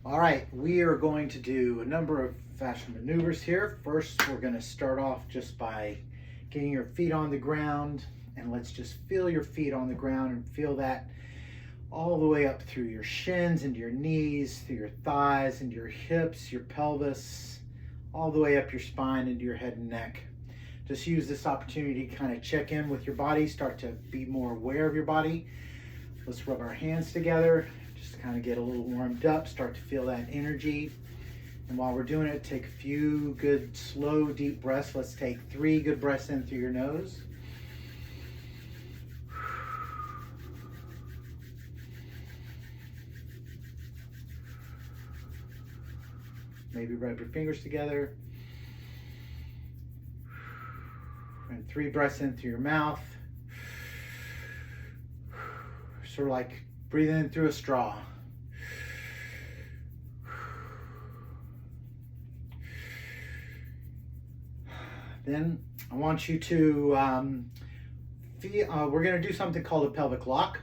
All right, we are going to do a number of fascia maneuvers here. First, we're going to start off just by getting your feet on the ground, and let's just feel your feet on the ground and feel that all the way up through your shins, into your knees, through your thighs, into your hips, your pelvis, all the way up your spine, into your head and neck. Just use this opportunity to kind of check in with your body, start to be more aware of your body. Let's rub our hands together, just to kind of get a little warmed up, start to feel that energy. And while we're doing it, take a few good, slow, deep breaths. Let's take 3 good breaths in through your nose. Maybe rub your fingers together. And 3 breaths in through your mouth. Sort of like breathing in through a straw. Then I want you to we're going to do something called a pelvic lock.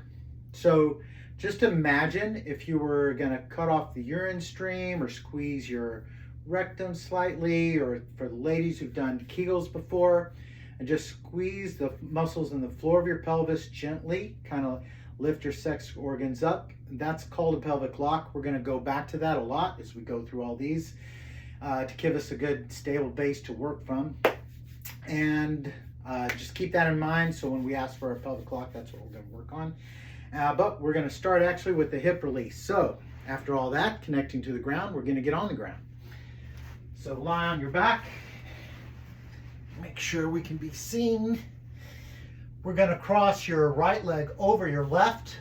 So just imagine if you were going to cut off the urine stream or squeeze your rectum slightly, or for the ladies who've done Kegels before, and just squeeze the muscles in the floor of your pelvis gently, kind of lift your sex organs up. That's called a pelvic lock. We're going to go back to that a lot as we go through all these to give us a good stable base to work from. And just keep that in mind, so when we ask for a pelvic lock, that's what we're going to work on. But we're going to start actually with the hip release. So after all that, connecting to the ground, we're going to get on the ground. So lie on your back. Make sure we can be seen. We're going to cross your right leg over your left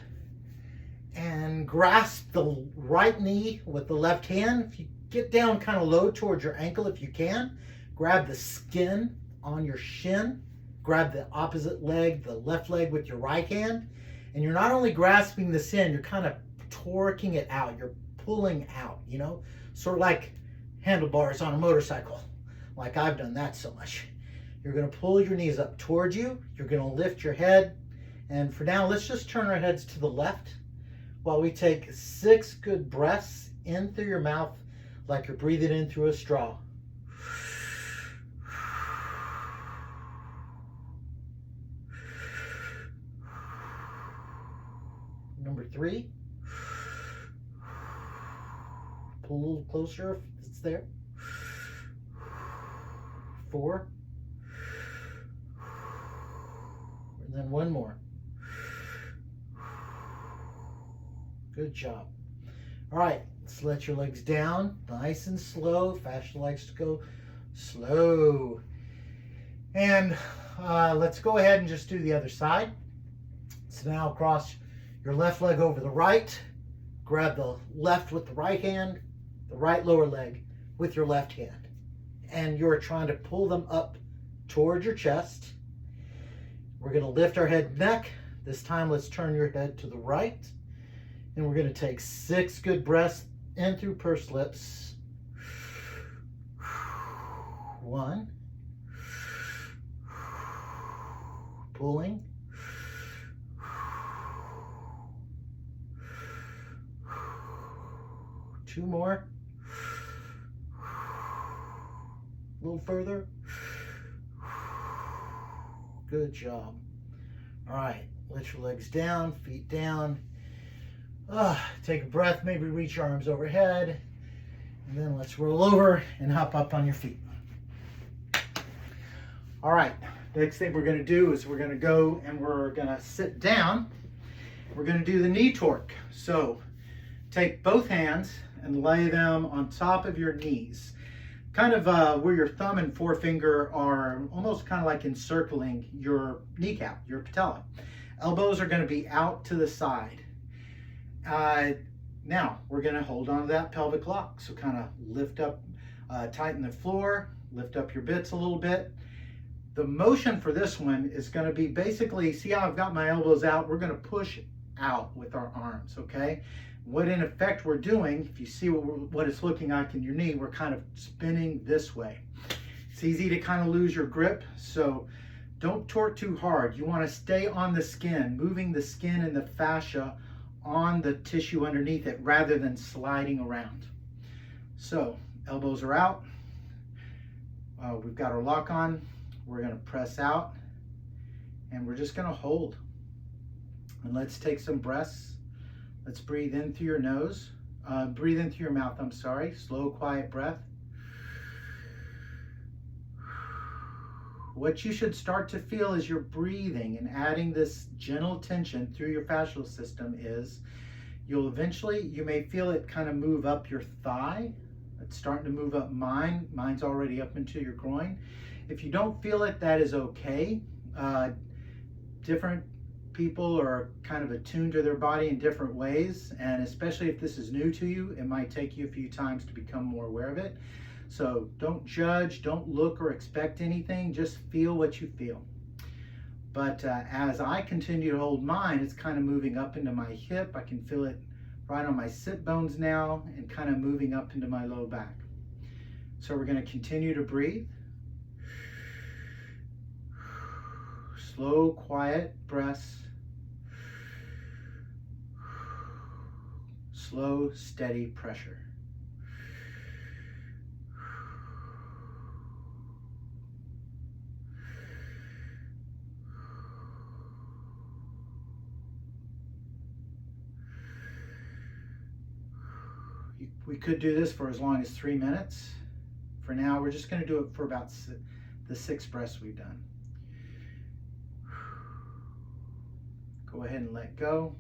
and grasp the right knee with the left hand. If you get down kind of low towards your ankle if you can, grab the skin on your shin, grab the opposite leg, the left leg, with your right hand, and you're not only grasping the skin, you're kind of torquing it out, you're pulling out, you know, sort of like handlebars on a motorcycle, like I've done that so much. You're going to pull your knees up towards you, you're going to lift your head, and for now, let's just turn our heads to the left while we take 6 good breaths in through your mouth, like you're breathing in through a straw. Number 3, pull a little closer if it's there. 4, and then 1 more. Good job. All right, let's let your legs down, nice and slow. Fascia likes to go slow. And let's go ahead and just do the other side. So now cross your left leg over the right, grab the left with the right hand, the right lower leg with your left hand, and you're trying to pull them up towards your chest. We're going to lift our head and neck. This time, let's turn your head to the right, and we're going to take 6 good breaths in through pursed lips. 1, pulling. 2 more. A little further. Good job. All right, let your legs down, feet down. Take a breath, maybe reach your arms overhead. And then let's roll over and hop up on your feet. All right, next thing we're going to do is we're going to go and we're going to sit down. We're going to do the knee torque. So take both hands and lay them on top of your knees, kind of where your thumb and forefinger are almost kind of like encircling your kneecap, your patella. Elbows are going to be out to the side. Now we're going to hold on to that pelvic lock. So kind of lift up, tighten the floor, lift up your bits a little bit. The motion for this one is going to be basically, see how I've got my elbows out? We're going to push out with our arms, okay? What in effect we're doing, if you see what it's looking like in your knee, we're kind of spinning this way. It's easy to kind of lose your grip, so don't torque too hard. You want to stay on the skin, moving the skin and the fascia on the tissue underneath it rather than sliding around. So elbows are out. We've got our lock on. We're going to press out and we're just going to hold. And let's take some breaths. Let's breathe in through your nose. Breathe in through your mouth, I'm sorry. Slow, quiet breath. What you should start to feel as you're breathing and adding this gentle tension through your fascial system is you may feel it kind of move up your thigh. It's starting to move up mine. Mine's already up into your groin. If you don't feel it, that is okay. Different people are kind of attuned to their body in different ways, and especially if this is new to you, it might take you a few times to become more aware of it. So don't judge, don't look or expect anything, just feel what you feel. But as I continue to hold mine, it's kind of moving up into my hip. I can feel it right on my sit bones now and kind of moving up into my low back. So we're going to continue to breathe. Slow, quiet breaths. Slow, steady pressure. We could do this for as long as 3 minutes. For now, we're just going to do it for about the 6 breaths we've done. Go ahead and let go.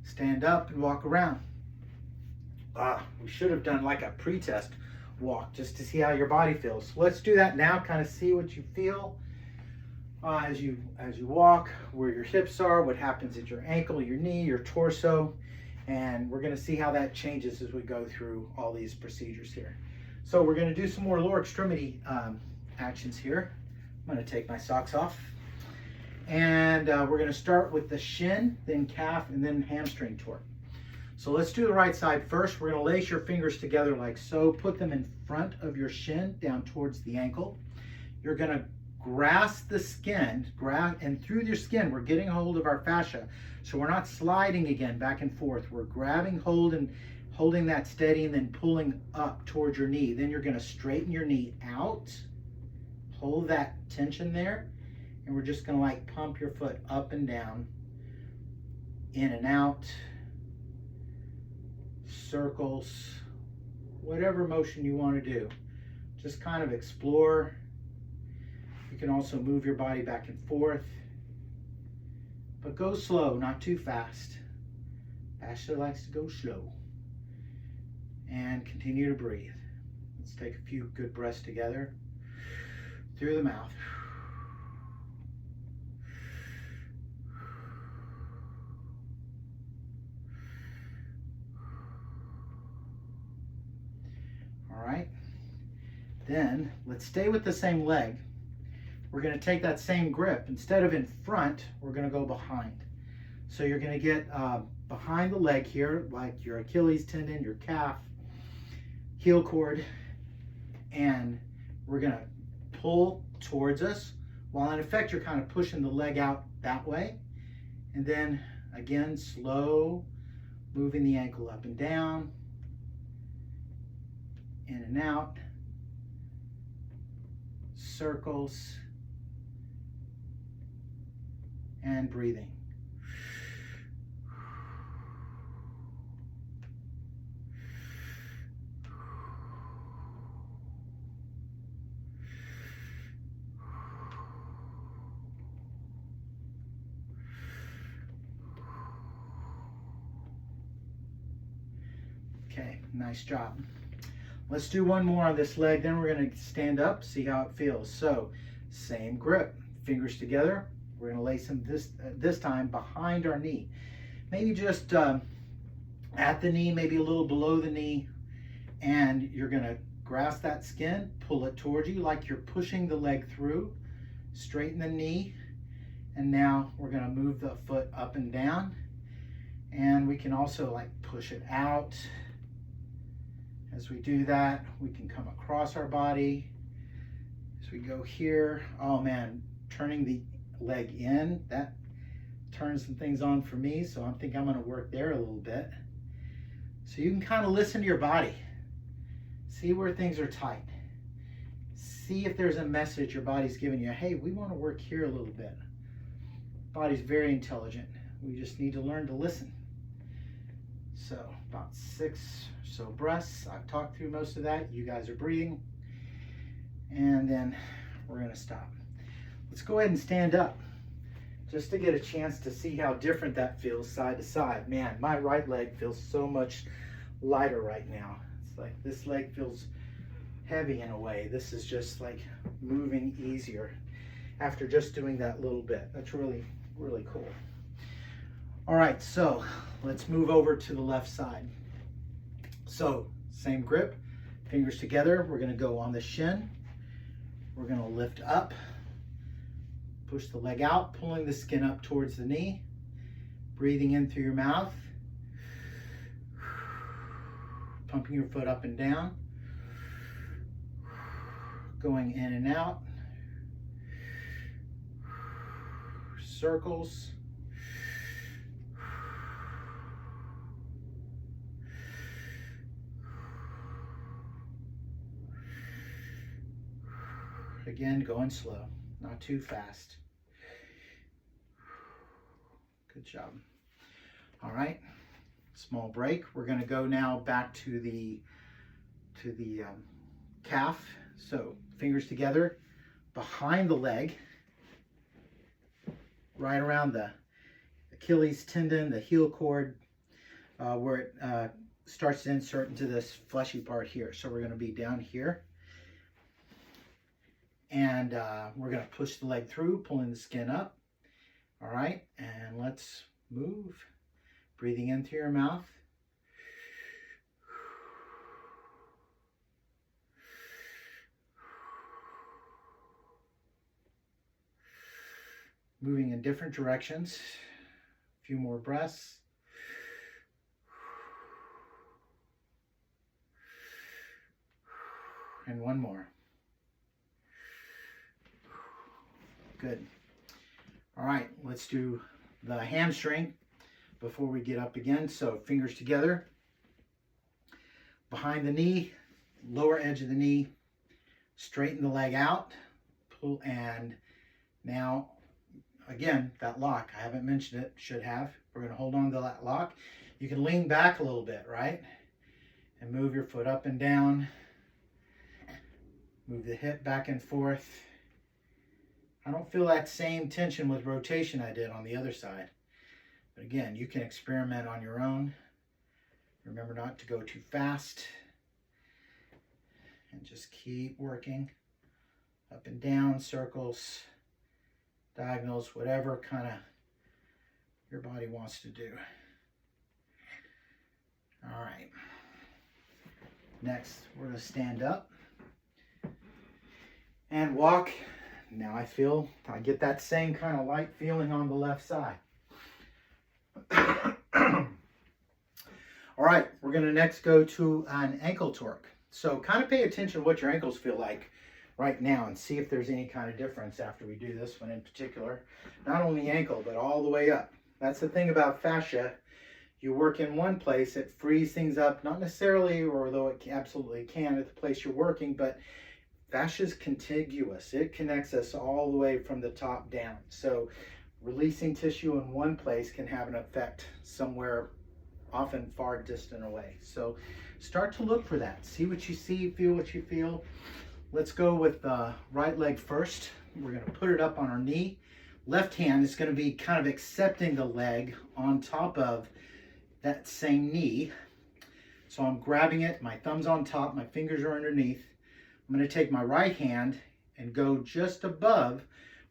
Stand up and walk around. We should have done like a pre-test walk just to see how your body feels. So let's do that now, kind of see what you feel as you walk, where your hips are, what happens at your ankle, your knee, your torso. And we're going to see how that changes as we go through all these procedures here. So we're going to do some more lower extremity actions here. I'm going to take my socks off. And we're going to start with the shin, then calf, and then hamstring torque. So let's do the right side first. We're going to lace your fingers together like so. Put them in front of your shin, down towards the ankle. You're going to grasp the skin, and through your skin, we're getting a hold of our fascia. So we're not sliding again back and forth. We're grabbing hold and holding that steady and then pulling up towards your knee. Then you're going to straighten your knee out. Hold that tension there. And we're just going to like pump your foot up and down, in and out, circles, whatever motion you want to do. Just kind of explore. You can also move your body back and forth. But go slow, not too fast. Fascia likes to go slow. And continue to breathe. Let's take a few good breaths together. Through the mouth. All right. Then let's stay with the same leg. We're going to take that same grip. Instead of in front, we're going to go behind. So you're going to get behind the leg here, like your Achilles tendon, your calf, heel cord, and we're going to pull towards us, while in effect you're kind of pushing the leg out that way. And then again, slow, moving the ankle up and down, in and out, circles, and breathing. Okay, nice job. Let's do one more on this leg, then we're going to stand up, see how it feels. So, same grip, fingers together. We're going to lace them this time behind our knee. Maybe just at the knee, maybe a little below the knee. And you're going to grasp that skin, pull it towards you like you're pushing the leg through. Straighten the knee. And now we're going to move the foot up and down. And we can also like push it out. As we do that, we can come across our body. As we go here, oh man, turning the leg in, that turn some things on for me, so I think I'm going to work there a little bit. So you can kind of listen to your body. See where things are tight. See if there's a message your body's giving you. Hey, we want to work here a little bit. Body's very intelligent. We just need to learn to listen. So about 6 or so breaths. I've talked through most of that. You guys are breathing. And then we're going to stop. Let's go ahead and stand up just to get a chance to see how different that feels side to side. Man, my right leg feels so much lighter right now. It's like this leg feels heavy in a way. This is just like moving easier after just doing that little bit. That's really, really cool. All right, so let's move over to the left side. So same grip, fingers together. We're going to go on the shin. We're going to lift up, push the leg out, pulling the skin up towards the knee, breathing in through your mouth, pumping your foot up and down, going in and out, circles, again, going slow, not too fast. Good job. All right, small break. We're going to go now back to the calf. So fingers together behind the leg, right around the Achilles tendon, the heel cord, where it starts to insert into this fleshy part here. So we're going to be down here. And we're going to push the leg through, pulling the skin up. All right, and let's move. Breathing in through your mouth. Moving in different directions. A few more breaths. And one more. Good. All right, let's do the hamstring before we get up again. So fingers together, behind the knee, lower edge of the knee, straighten the leg out, pull, and now, again, that lock, I haven't mentioned it, should have. We're going to hold on to that lock. You can lean back a little bit, right? And move your foot up and down. Move the hip back and forth. I don't feel that same tension with rotation I did on the other side. But again, you can experiment on your own. Remember not to go too fast. And just keep working. Up and down, circles, diagonals, whatever kind of your body wants to do. All right. Next, we're going to stand up and walk. Now I get that same kind of light feeling on the left side. All right, we're going to next go to an ankle torque. So kind of pay attention to what your ankles feel like right now and see if there's any kind of difference after we do this one in particular. Not only ankle, but all the way up. That's the thing about fascia. You work in one place, it frees things up, not necessarily, or although it absolutely can at the place you're working, but fascia is contiguous. It connects us all the way from the top down. So releasing tissue in one place can have an effect somewhere often far distant away. So start to look for that. See what you see, feel what you feel. Let's go with the right leg first. We're going to put it up on our knee. Left hand is going to be kind of accepting the leg on top of that same knee. So I'm grabbing it, my thumb's on top, my fingers are underneath. I'm going to take my right hand and go just above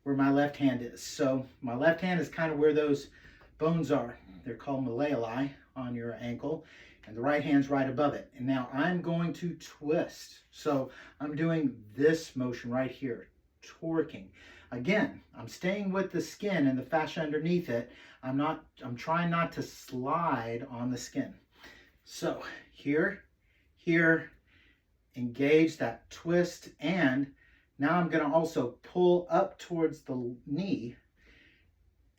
where my left hand is. So my left hand is kind of where those bones are. They're called malleoli on your ankle, and the right hand's right above it. And now I'm going to twist. So I'm doing this motion right here, torquing. Again, I'm staying with the skin and the fascia underneath it. I'm trying not to slide on the skin. So here, engage that twist, and now I'm going to also pull up towards the knee,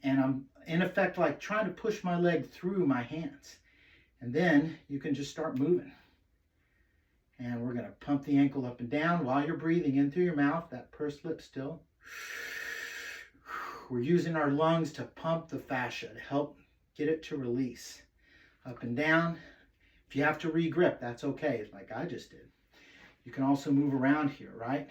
and I'm in effect like trying to push my leg through my hands. And then you can just start moving. And we're going to pump the ankle up and down while you're breathing in through your mouth, that pursed lip still. We're using our lungs to pump the fascia to help get it to release. Up and down. If you have to re-grip, that's okay, like I just did. You can also move around here, right?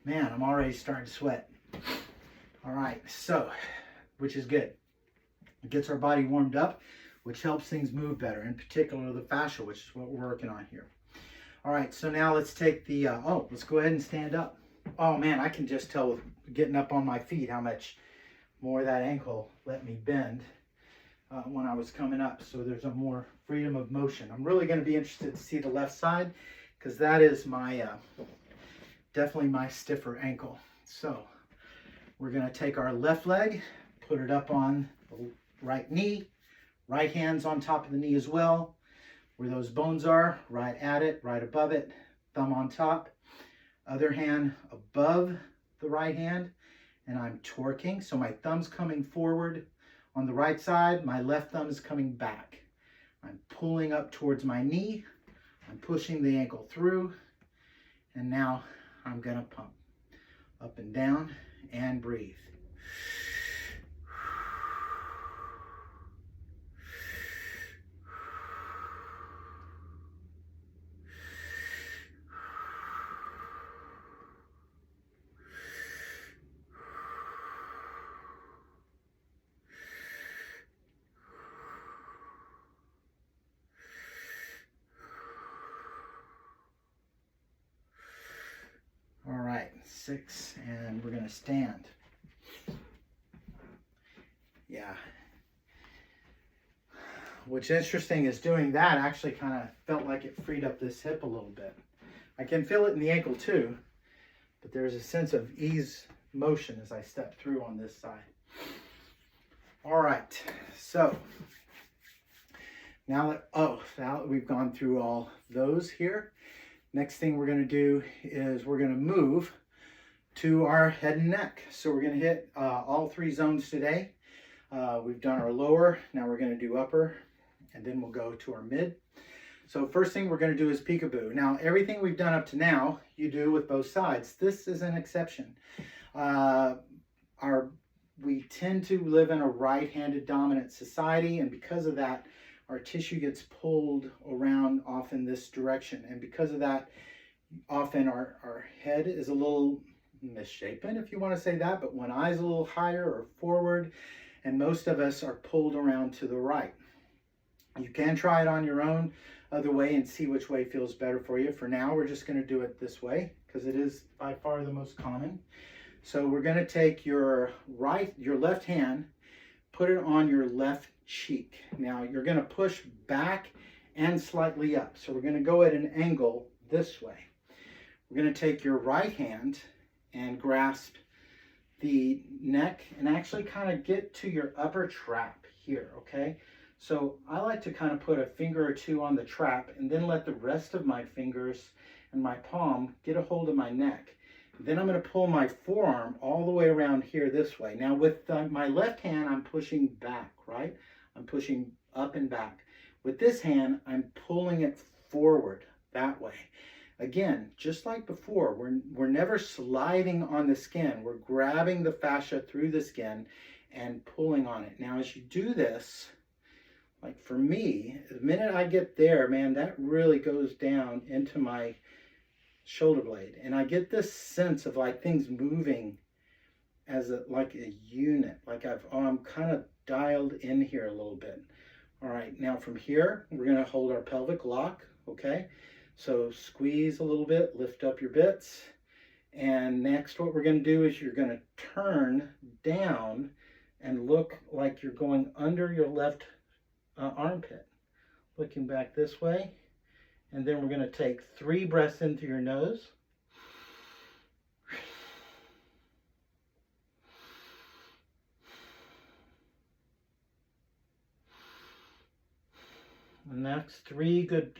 Man, I'm already starting to sweat. All right, so, which is good. It gets our body warmed up, which helps things move better, in particular the fascia, which is what we're working on here. All right, so now let's take the, let's go ahead and stand up. Oh man, I can just tell with getting up on my feet how much more that ankle let me bend when I was coming up. So there's a more freedom of motion. I'm really gonna be interested to see the left side because that is my, definitely my stiffer ankle. So we're going to take our left leg, put it up on the right knee, right hand's on top of the knee as well. Where those bones are, right at it, right above it, thumb on top. Other hand above the right hand, and I'm torquing. So my thumb's coming forward on the right side, my left thumb is coming back. I'm pulling up towards my knee, I'm pushing the ankle through, and now I'm gonna pump up and down and breathe. All right, 6, and we're gonna stand. Yeah. What's interesting is doing that actually kind of felt like it freed up this hip a little bit. I can feel it in the ankle too, but there's a sense of ease motion as I step through on this side. All right, so now that we've gone through all those here, next thing we're going to do is we're going to move to our head and neck. So we're going to hit all 3 zones today. We've done our lower, now we're going to do upper, and then we'll go to our mid. So first thing we're going to do is peekaboo. Now everything we've done up to now, you do with both sides. This is an exception. We tend to live in a right-handed dominant society, and because of that, our tissue gets pulled around often this direction. And because of that, often our head is a little misshapen, if you want to say that, but one eye's a little higher or forward, and most of us are pulled around to the right. You can try it on your own other way and see which way feels better for you. For now, we're just going to do it this way because it is by far the most common. So we're going to take your left hand, put it on your left cheek. Now you're going to push back and slightly up. So we're going to go at an angle this way. We're going to take your right hand and grasp the neck and actually kind of get to your upper trap here, okay? So I like to kind of put a finger or two on the trap and then let the rest of my fingers and my palm get a hold of my neck. Then I'm going to pull my forearm all the way around here this way. Now with my left hand, I'm pushing back, right? I'm pushing up and back. With this hand, I'm pulling it forward that way. Again, just like before, we're never sliding on the skin. We're grabbing the fascia through the skin and pulling on it. Now, as you do this, like for me, the minute I get there, man, that really goes down into my shoulder blade. And I get this sense of like things moving as like a unit. Like I'm kind of dialed in here a little bit. All right, now from here, we're gonna hold our pelvic lock, okay? So squeeze a little bit, lift up your bits. And next what we're gonna do is you're gonna turn down and look like you're going under your left armpit. Looking back this way. And then we're gonna take 3 breaths in through your nose. And that's 3 good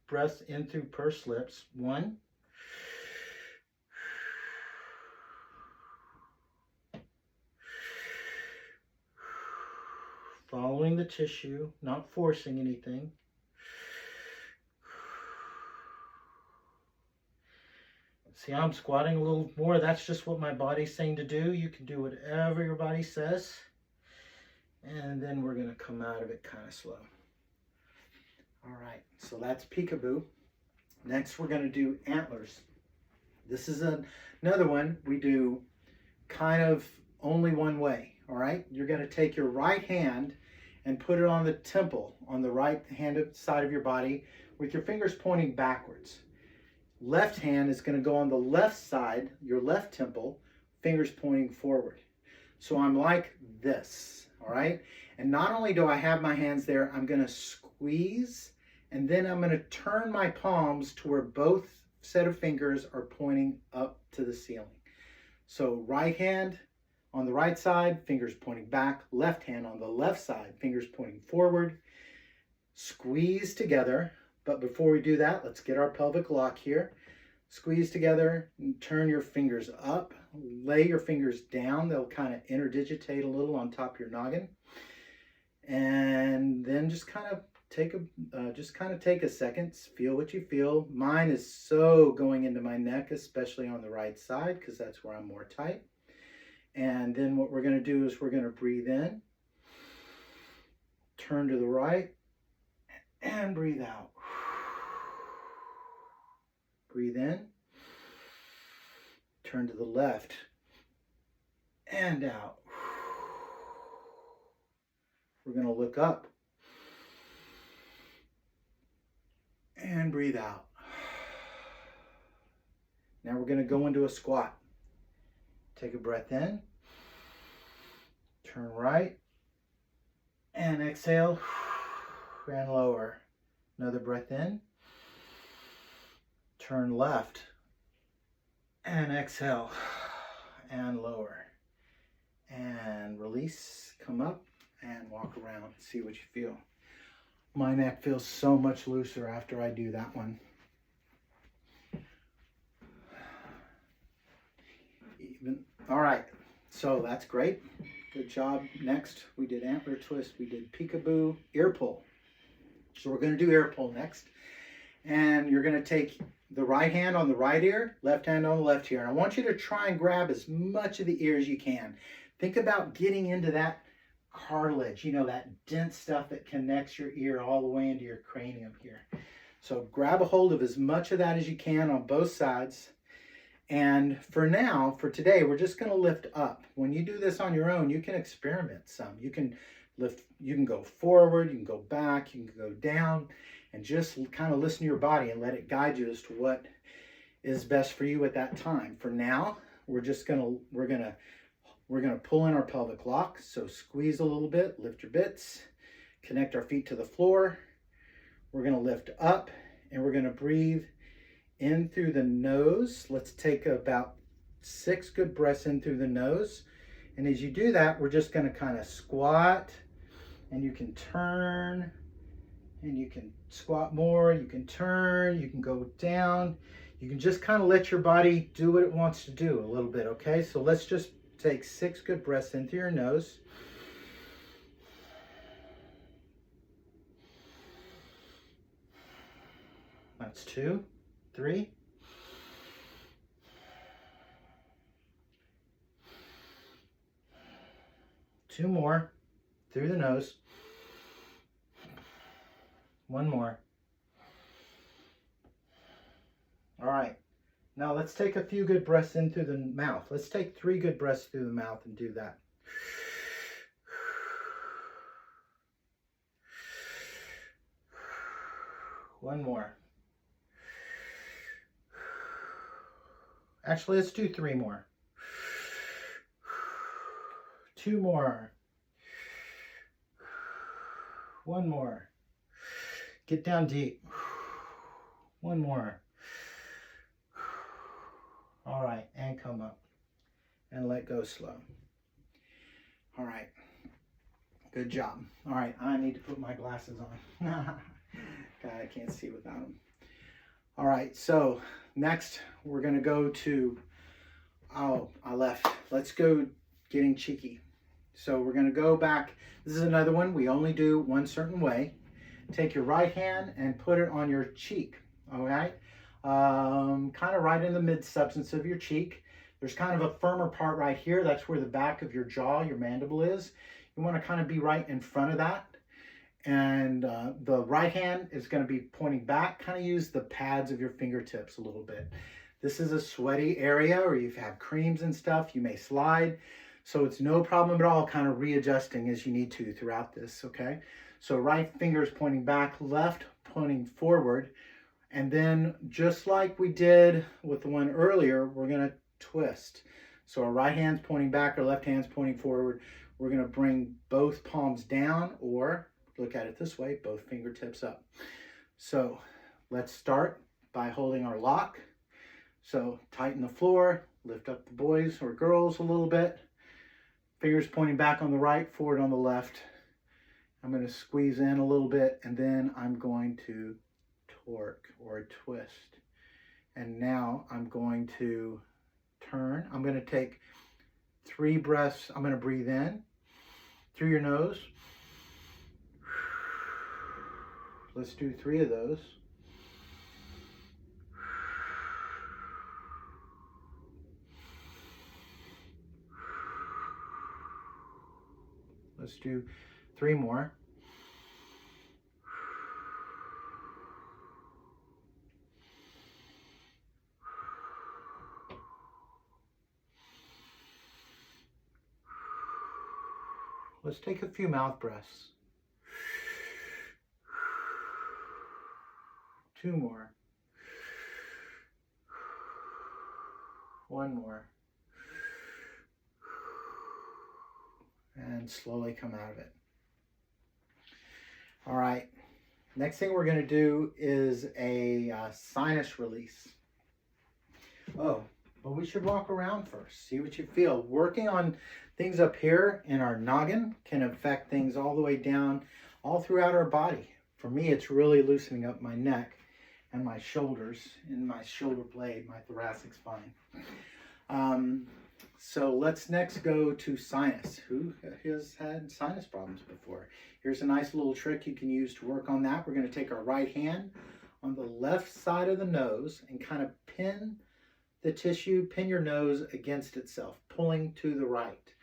breaths in through pursed lips. 1. Following the tissue, not forcing anything. See, I'm squatting a little more. That's just what my body's saying to do. You can do whatever your body says. And then we're going to come out of it kind of slow. All right, so that's peekaboo. Next, we're going to do antlers. This is another one we do kind of only one way, all right? You're going to take your right hand and put it on the temple, on the right hand side of your body, with your fingers pointing backwards. Left hand is going to go on the left side, your left temple, fingers pointing forward. So I'm like this, all right? And not only do I have my hands there, I'm going to squeeze, and then I'm going to turn my palms to where both set of fingers are pointing up to the ceiling. So right hand on the right side, fingers pointing back. Left hand on the left side, fingers pointing forward. Squeeze together. But before we do that, let's get our pelvic lock here. Squeeze together and turn your fingers up. Lay your fingers down. They'll kind of interdigitate a little on top of your noggin. And then just kind of take a second. Feel what you feel. Mine is so going into my neck, especially on the right side, because that's where I'm more tight. And then what we're going to do is we're going to breathe in, turn to the right, and breathe out. Breathe in, turn to the left, and out. We're going to look up and breathe out. Now we're going to go into a squat. Take a breath in, turn right, and exhale, and lower. Another breath in, turn left, and exhale, and lower. And release, come up, and walk around, see what you feel. My neck feels so much looser after I do that one. All right, so that's great. Good job. Next, we did antler twist, we did peekaboo, ear pull. So we're going to do ear pull next. And you're going to take the right hand on the right ear, left hand on the left ear. And I want you to try and grab as much of the ear as you can. Think about getting into that cartilage, you know, that dense stuff that connects your ear all the way into your cranium here. So grab a hold of as much of that as you can on both sides. And for now, for today, we're just going to lift up. When you do this on your own, you can experiment some. You can lift, you can go forward, you can go back, you can go down, and just kind of listen to your body and let it guide you as to what is best for you at that time. For now, we're gonna pull in our pelvic lock. So squeeze a little bit, lift your bits, connect our feet to the floor. We're gonna lift up, and we're gonna breathe in through the nose. Let's take about 6 good breaths in through the nose. And as you do that, we're just going to kind of squat, and you can turn, and you can squat more, you can turn, you can go down. You can just kind of let your body do what it wants to do a little bit, okay? So let's just take 6 good breaths in through your nose. That's 2, 3. 2 more through the nose. 1 more. All right. Now let's take a few good breaths in through the mouth. Let's take 3 good breaths through the mouth and do that. One more. Actually, let's do 3 more. 2 more. 1 more. Get down deep. 1 more. All right, and come up. And let go slow. All right. Good job. All right, I need to put my glasses on. I can't see without them. All right, so next we're gonna go to, oh, I left. Let's go getting cheeky. So we're gonna go back. This is another one. We only do one certain way. Take your right hand and put it on your cheek, all right? Kind of right in the mid-substance of your cheek. There's kind of a firmer part right here. That's where the back of your jaw, your mandible is. You want to kind of be right in front of that. And the right hand is going to be pointing back. Kind of use the pads of your fingertips a little bit. This is a sweaty area, or you've had creams and stuff. You may slide. So it's no problem at all kind of readjusting as you need to throughout this, okay? So right finger is pointing back, left pointing forward. And then just like we did with the one earlier, we're going to twist. So our right hand's pointing back, our left hand's pointing forward. We're going to bring both palms down, or look at it this way, both fingertips up. So let's start by holding our lock. So tighten the floor, lift up the boys or girls a little bit. Fingers pointing back on the right, forward on the left. I'm going to squeeze in a little bit, and then I'm going to torque or twist. And now I'm going to turn. I'm going to take 3 breaths. I'm going to breathe in through your nose. Let's do 3 of those. Let's do 3 more. Let's take a few mouth breaths. 2 more. 1 more. And slowly come out of it. All right. Next thing we're going to do is a sinus release. Oh, but we should walk around first. See what you feel. Working on things up here in our noggin can affect things all the way down, all throughout our body. For me, it's really loosening up my neck and my shoulders and my shoulder blade, my thoracic spine. So let's next go to sinus. Who has had sinus problems before? Here's a nice little trick you can use to work on that. We're going to take our right hand on the left side of the nose and kind of pin the tissue, pin your nose against itself, pulling to the right.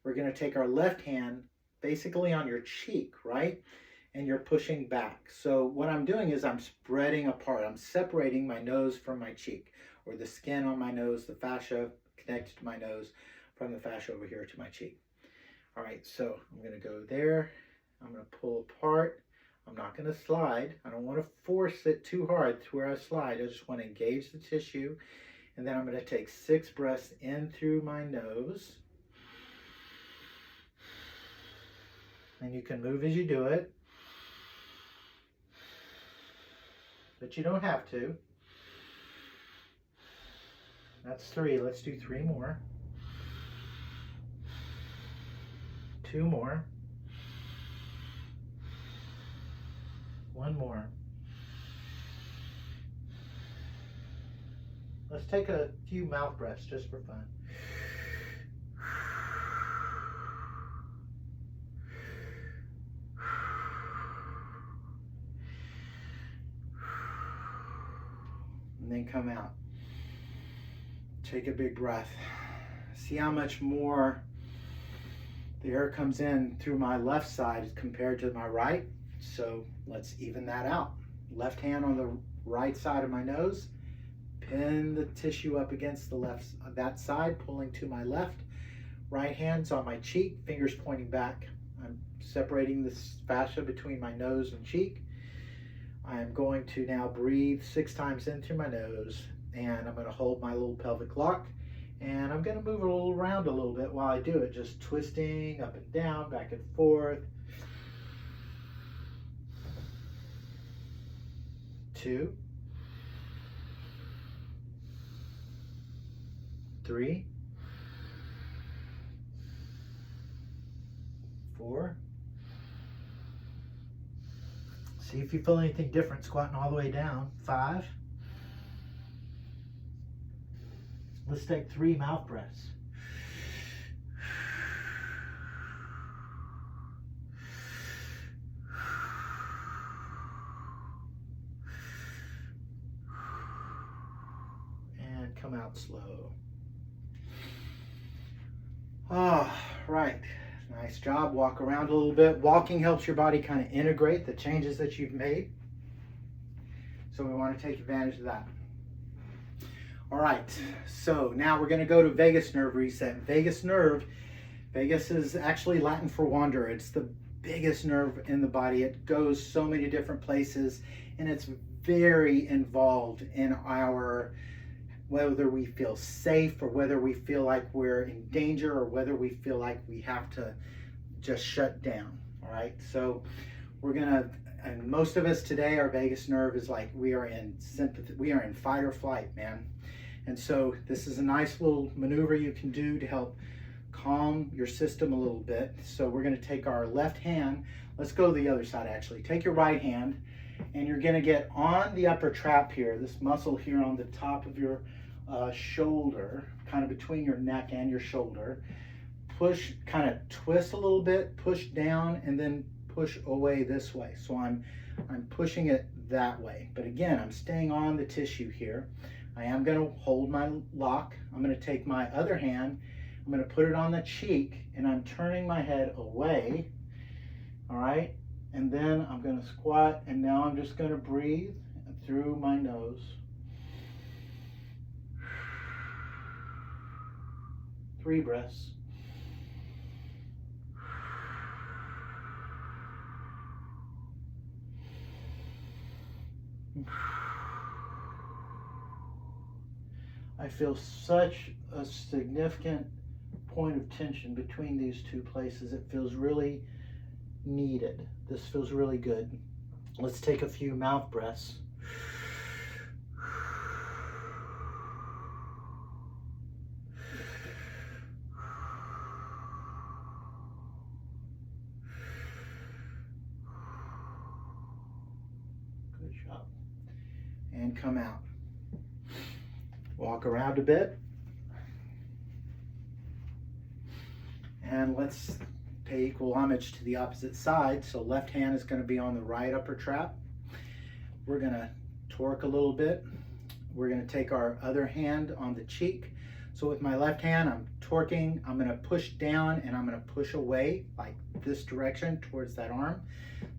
We're going to take our left hand basically on your cheek, right? And you're pushing back. So what I'm doing is I'm spreading apart. I'm separating my nose from my cheek, or the skin on my nose, the fascia connected to my nose from the fascia over here to my cheek. All right, so I'm going to go there. I'm going to pull apart. I'm not going to slide. I don't want to force it too hard to where I slide. I just want to engage the tissue. And then I'm going to take 6 breaths in through my nose. And you can move as you do it, but you don't have to. That's 3. Let's do 3 more. 2 more. 1 more. Let's take a few mouth breaths just for fun. And then come out. Take a big breath. See how much more the air comes in through my left side compared to my right. So let's even that out. Left hand on the right side of my nose. Pin the tissue up against the left, that side, pulling to my left. Right hand's on my cheek, fingers pointing back. I'm separating the fascia between my nose and cheek. I am going to now breathe 6 times in through my nose, and I'm going to hold my little pelvic lock, and I'm going to move it around a little bit while I do it, just twisting up and down, back and forth. 2, 3, 4, See if you feel anything different squatting all the way down. 5. Let's take 3 mouth breaths. And come out slow. Right. Nice job. Walk around a little bit. Walking helps your body kind of integrate the changes that you've made. So we want to take advantage of that. All right. So now we're going to go to vagus nerve reset. Vagus nerve. Vagus is actually Latin for wanderer. It's the biggest nerve in the body. It goes so many different places, and it's very involved in our, whether we feel safe or whether we feel like we're in danger or whether we feel like we have to just shut down. All right, so we're gonna, and most of us today, our vagus nerve is like, we are in sympathy, we are in fight or flight, man. And so this is a nice little maneuver you can do to help calm your system a little bit. So we're gonna take our left hand, let's go to the other side actually. Take your right hand, and you're gonna get on the upper trap here, this muscle here on the top of your shoulder, kind of between your neck and your shoulder. Push, kind of twist a little bit, push down, and then push away this way. So I'm pushing it that way. But again, I'm staying on the tissue here. I am going to hold my lock. I'm going to take my other hand, I'm going to put it on the cheek, and I'm turning my head away. All right, and then I'm going to squat, and now I'm just going to breathe through my nose. 3 breaths. I feel such a significant point of tension between these two places. It feels really needed. This feels really good. Let's take a few mouth breaths. Good job. And come out. Walk around a bit. And let's pay equal homage to the opposite side. So left hand is going to be on the right upper trap. We're going to torque a little bit. We're going to take our other hand on the cheek. So with my left hand, I'm torquing. I'm going to push down and I'm going to push away like this direction towards that arm.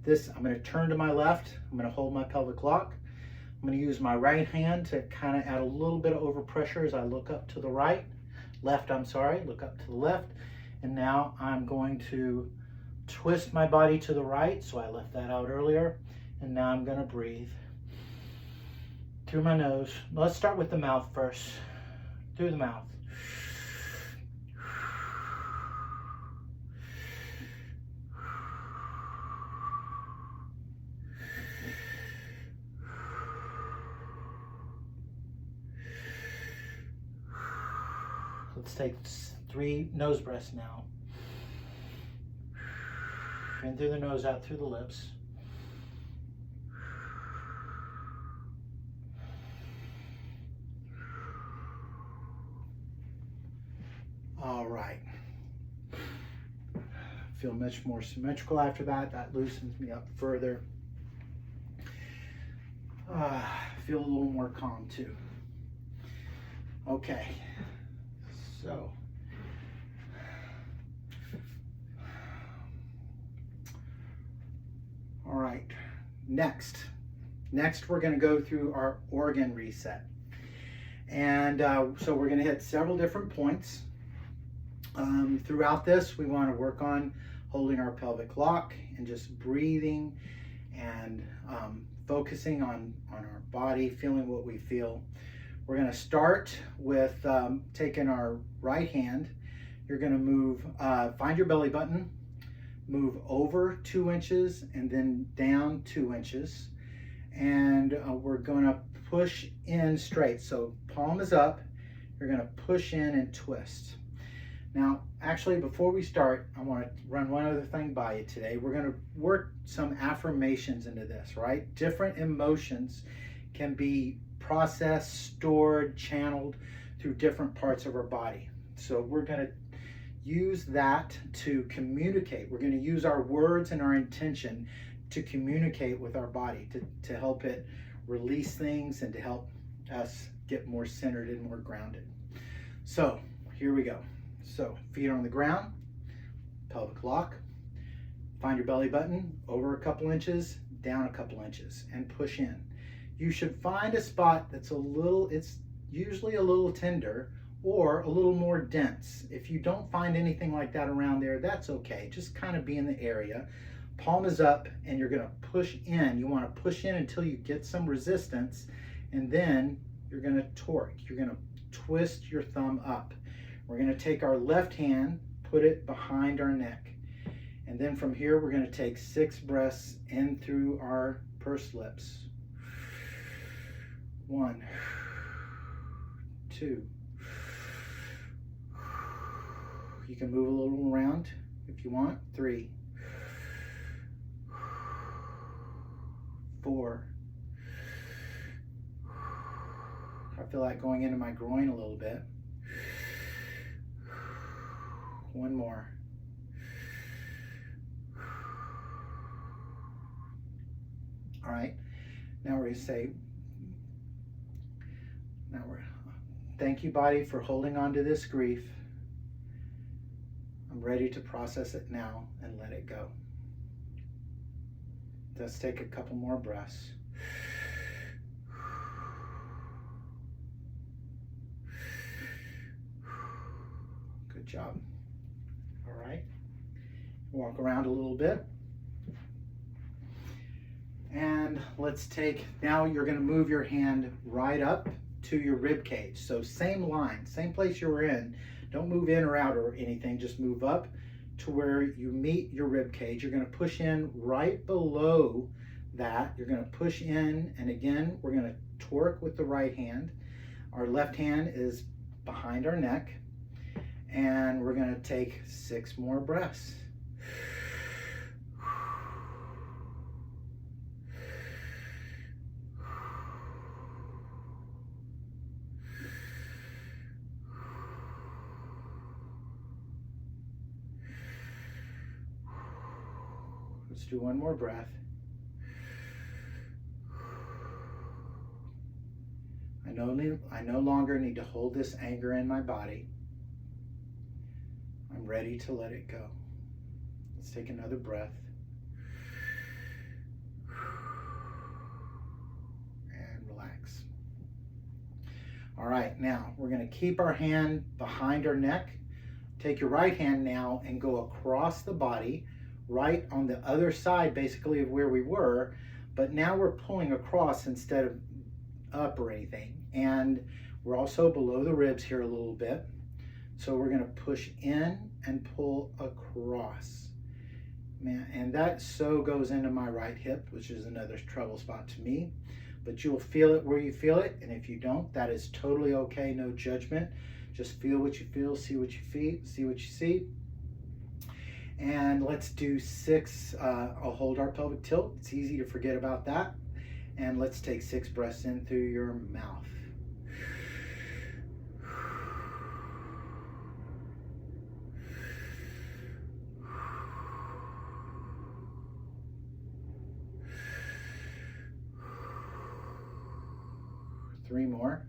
This, I'm going to turn to my left. I'm going to hold my pelvic lock. I'm going to use my right hand to kind of add a little bit of overpressure as I look up to the right. Left, I'm sorry, look up to the left. And now I'm going to twist my body to the right. So I left that out earlier. And now I'm going to breathe through my nose. Let's start with the mouth first. Through the mouth. Let's take 3 nose breaths now. In through the nose, out through the lips. All right. Feel much more symmetrical after that. That loosens me up further. Feel a little more calm too. Okay. So, all right, next we're going to go through our organ reset. And so we're going to hit several different points. Throughout this, we want to work on holding our pelvic lock and just breathing and focusing on our body, feeling what we feel. We're going to start with taking our right hand. You're going to move, find your belly button, move over 2 inches and then down 2 inches. And we're going to push in straight. So palm is up. You're going to push in and twist. Now, actually, before we start, I want to run one other thing by you today. We're going to work some affirmations into this, right? Different emotions can be processed, stored, channeled through different parts of our body. So we're going to use that to communicate. We're going to use our words and our intention to communicate with our body, to help it release things and to help us get more centered and more grounded. So here we go. So feet on the ground, pelvic lock. Find your belly button over a couple inches, down a couple inches, and push in. You should find a spot that's it's usually a little tender or a little more dense. If you don't find anything like that around there, that's okay. Just kind of be in the area. Palm is up and you're gonna push in. You wanna push in until you get some resistance, and then you're gonna torque. You're gonna twist your thumb up. We're going to take our left hand, put it behind our neck. And then from here, we're going to take 6 breaths in through our pursed lips. 1, 2. You can move a little around if you want. 3, 4. I feel like going into my groin a little bit. 1 more. All right. Now we're going to say, thank you, body, for holding on to this grief. I'm ready to process it now and let it go. Let's take a couple more breaths. Good job. All right, walk around a little bit. And let's take, now you're going to move your hand right up to your rib cage. So same line, same place you were in. Don't move in or out or anything, just move up to where you meet your rib cage. You're going to push in right below that. You're going to push in, and again, we're going to torque with the right hand. Our left hand is behind our neck. And we're going to take 6 more breaths. Let's do 1 more breath. I no longer need to hold this anger in my body. I'm ready to let it go. Let's take another breath. And relax. All right, now we're going to keep our hand behind our neck. Take your right hand now and go across the body, right on the other side basically of where we were, but now we're pulling across instead of up or anything. And we're also below the ribs here a little bit. So we're going to push in and pull across. Man, and that so goes into my right hip, which is another trouble spot to me. But you'll feel it where you feel it, and if you don't, that is totally okay, no judgment. Just feel what you feel, see what you feel, see what you see. And let's do 6, I'll hold our pelvic tilt. It's easy to forget about that. And let's take 6 breaths in through your mouth. Three more.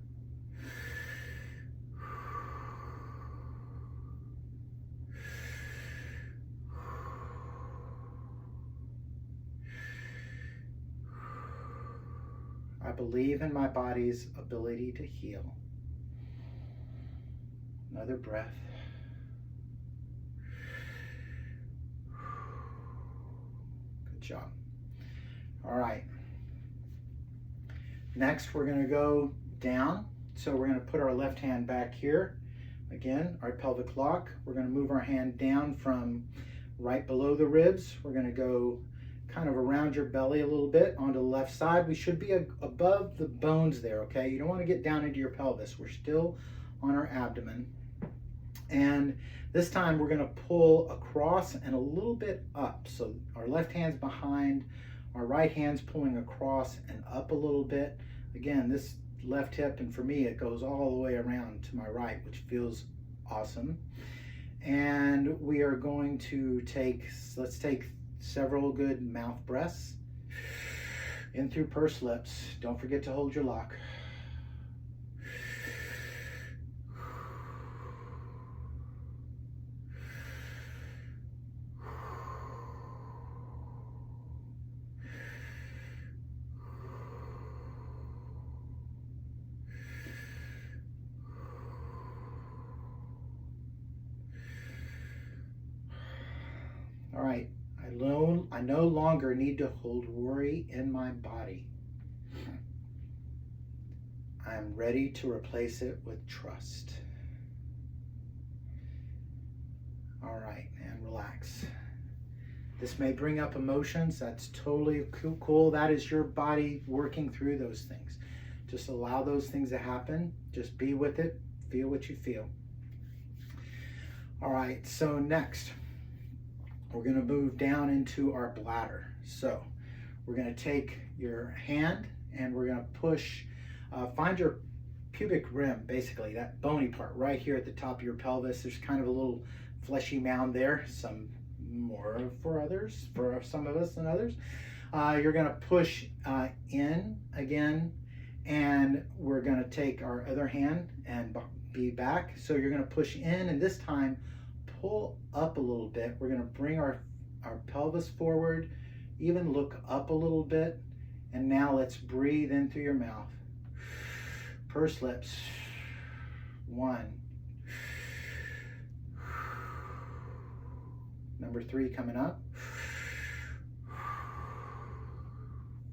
I believe in my body's ability to heal. Another breath. Good job. All right. Next, we're going to go down. So we're going to put our left hand back here. Again, our pelvic lock. We're going to move our hand down from right below the ribs. We're going to go kind of around your belly a little bit onto the left side. We should be above the bones there, okay? You don't want to get down into your pelvis. We're still on our abdomen. And this time we're going to pull across and a little bit up. So our left hand's behind, our right hand's pulling across and up a little bit. Again, this left hip, and for me it goes all the way around to my right, which feels awesome. And we are going to let's take several good mouth breaths in through pursed lips. Don't forget to hold your lock. All right, I no longer need to hold worry in my body. I am ready to replace it with trust. All right, and relax. This may bring up emotions. That's totally cool. That is your body working through those things. Just allow those things to happen. Just be with it. Feel what you feel. All right, so next, we're going to move down into our bladder. So we're going to take your hand and we're going to push, find your pubic rim, basically that bony part right here at the top of your pelvis. There's kind of a little fleshy mound there, some more for others, for some of us than others. You're going to push in again, and we're going to take our other hand and be back. So you're going to push in, and this time pull up a little bit. We're going to bring our pelvis forward, even look up a little bit. And now let's breathe in through your mouth. Pursed lips. 1. Number 3 coming up.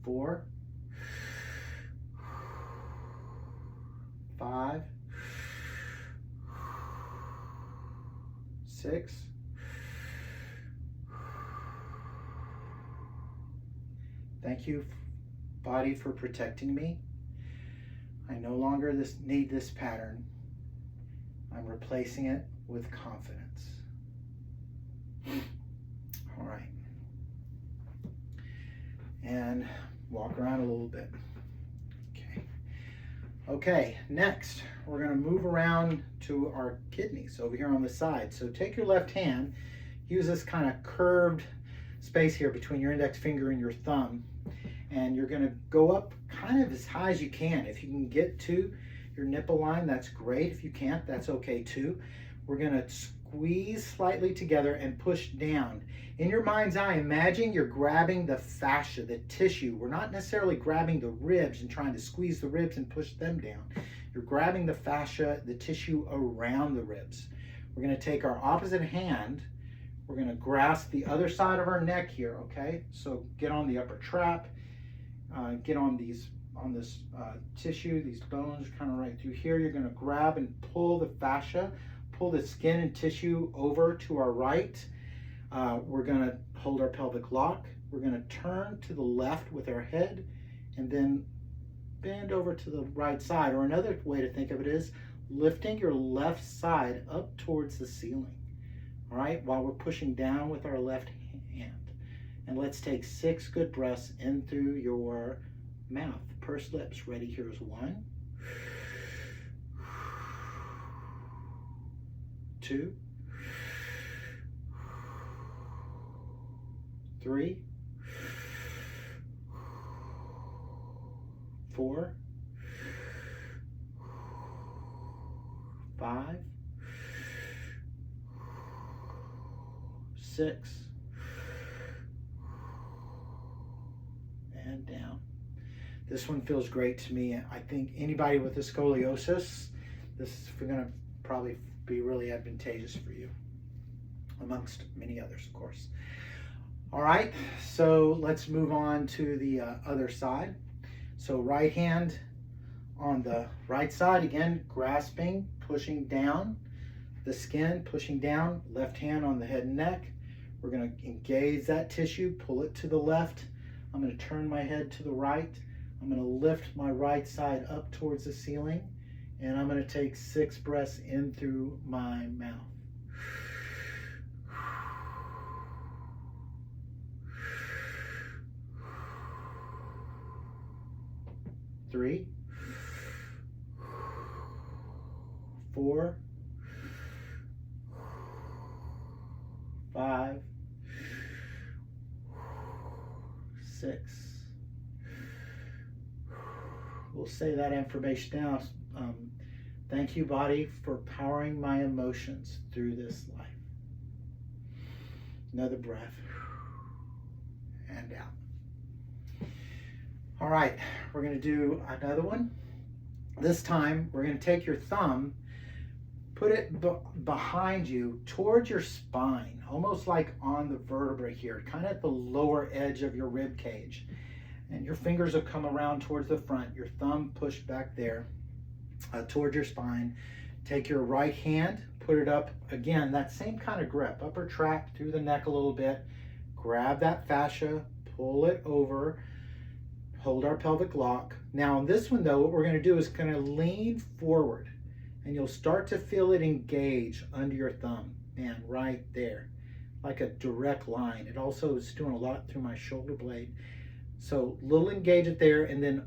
4. 5. 6. Thank you, body, for protecting me. I no longer need this pattern. I'm replacing it with confidence. All right. And walk around a little bit. Okay, next we're going to move around to our kidneys over here on the side. So take your left hand, use this kind of curved space here between your index finger and your thumb, and you're going to go up kind of as high as you can. If you can get to your nipple line, that's great. If you can't, that's okay too. We're going to squeeze slightly together and push down. In your mind's eye, imagine you're grabbing the fascia, the tissue. We're not necessarily grabbing the ribs and trying to squeeze the ribs and push them down. You're grabbing the fascia, the tissue around the ribs. We're going to take our opposite hand. We're going to grasp the other side of our neck here, okay? So get on the upper trap. Get on this tissue, these bones kind of right through here. You're going to grab and pull the fascia, pull the skin and tissue over to our right. We're going to hold our pelvic lock. We're going to turn to the left with our head and then bend over to the right side. Or another way to think of it is lifting your left side up towards the ceiling. All right, while we're pushing down with our left hand. And let's take 6 good breaths in through your mouth. Pursed lips. Ready? Here's 1. 2. 3. 4. 5. 6. And down. This one feels great to me. I think anybody with a scoliosis, this is going to probably be really advantageous for you, amongst many others, of course. All right, so let's move on to the other side. So right hand on the right side, again, grasping, pushing down the skin, pushing down, left hand on the head and neck. We're going to engage that tissue, pull it to the left. I'm going to turn my head to the right. I'm going to lift my right side up towards the ceiling, And I'm going to take 6 breaths in through my mouth. 3, 4, 5, 6. We'll say that information now. Thank you, body, for powering my emotions through this life. Another breath. And out. All right, we're going to do another one. This time, we're going to take your thumb, put it behind you towards your spine, almost like on the vertebra here, kind of at the lower edge of your rib cage. And your fingers will come around towards the front, your thumb pushed back there towards your spine. Take your right hand, put it up, again, that same kind of grip, upper track through the neck a little bit. Grab that fascia, pull it over, hold our pelvic lock. Now on this one though, what we're going to do is kind of lean forward and you'll start to feel it engage under your thumb. Man, right there, like a direct line. It also is doing a lot through my shoulder blade. So little engage it there, and then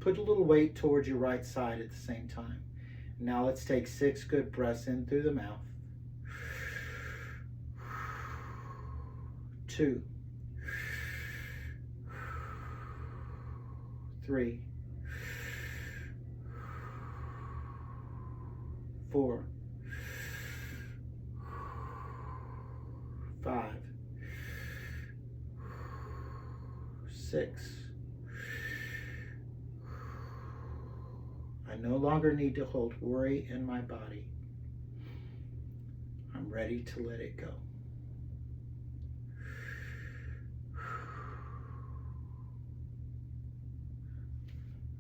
put a little weight towards your right side at the same time. Now let's take 6 good breaths in through the mouth. 2, 3, 4, 5, 6. I no longer need to hold worry in my body. I'm ready to let it go.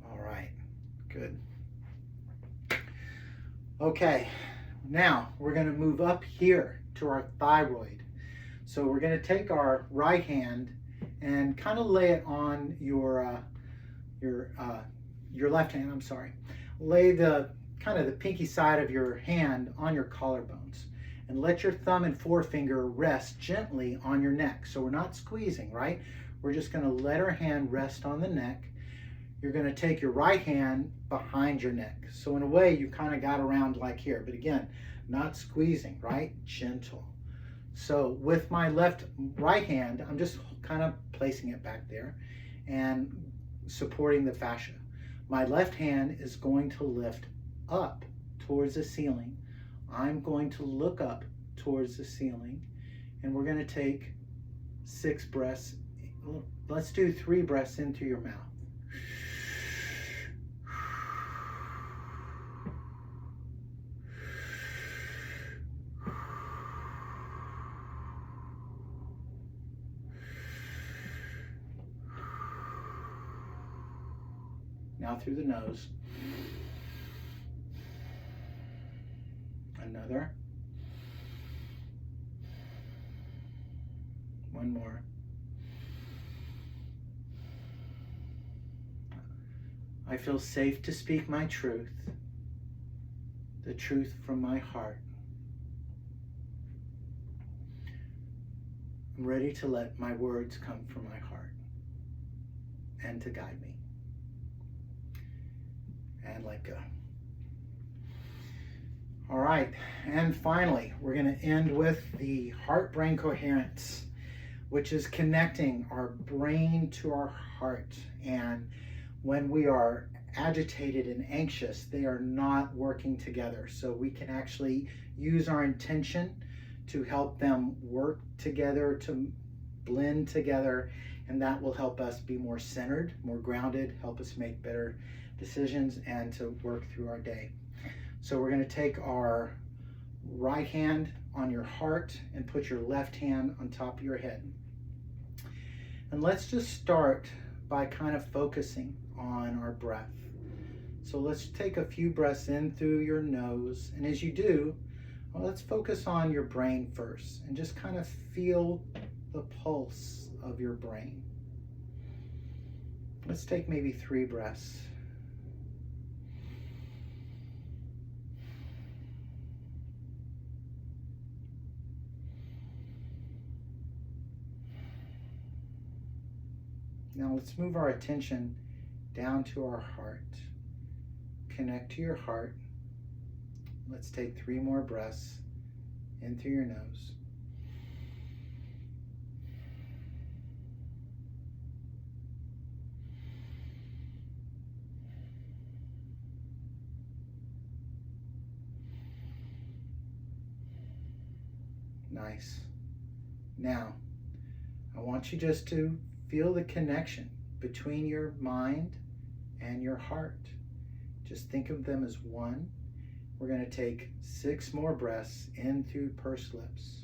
All right, good. Okay, now we're going to move up here to our thyroid. So we're going to take our right hand and kind of lay it on your left hand, I'm sorry. Lay the kind of the pinky side of your hand on your collarbones and let your thumb and forefinger rest gently on your neck. So we're not squeezing, right? We're just going to let our hand rest on the neck. You're going to take your right hand behind your neck. So in a way, you kind of got around like here, but again, not squeezing, right? Gentle. So with my right hand, I'm just kind of placing it back there and supporting the fascia. My left hand is going to lift up towards the ceiling. I'm going to look up towards the ceiling, and we're going to take 6 breaths. Let's do 3 breaths in through your mouth. Now through the nose. Another. One more. I feel safe to speak my truth, the truth from my heart. I'm ready to let my words come from my heart and to guide me. And let go. All right, and finally, we're going to end with the heart-brain coherence, which is connecting our brain to our heart. And when we are agitated and anxious, they are not working together. So we can actually use our intention to help them work together, to blend together, and that will help us be more centered, more grounded, help us make better decisions and to work through our day. So we're going to take our right hand on your heart and put your left hand on top of your head. And let's just start by kind of focusing on our breath. So let's take a few breaths in through your nose. And as you do, well, let's focus on your brain first and just kind of feel the pulse of your brain. Let's take maybe 3 breaths. Now let's move our attention down to our heart. Connect to your heart. Let's take 3 more breaths in through your nose. Nice. Now, I want you just to feel the connection between your mind and your heart. Just think of them as one. We're going to take 6 more breaths in through pursed lips.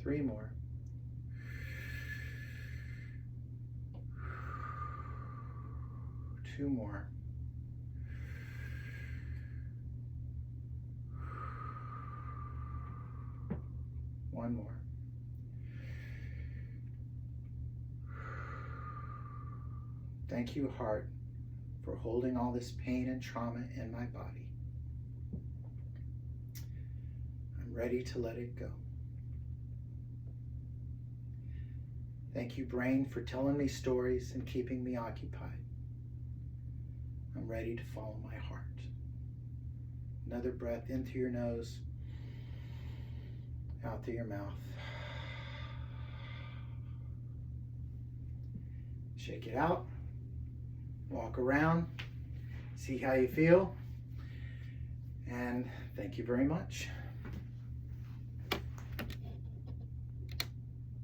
Three more. Two more. One more. Thank you, heart, for holding all this pain and trauma in my body. I'm ready to let it go. Thank you, brain, for telling me stories and keeping me occupied. I'm ready to follow my heart. Another breath in through your nose, out through your mouth. Shake it out. Walk around. See how you feel. And thank you very much.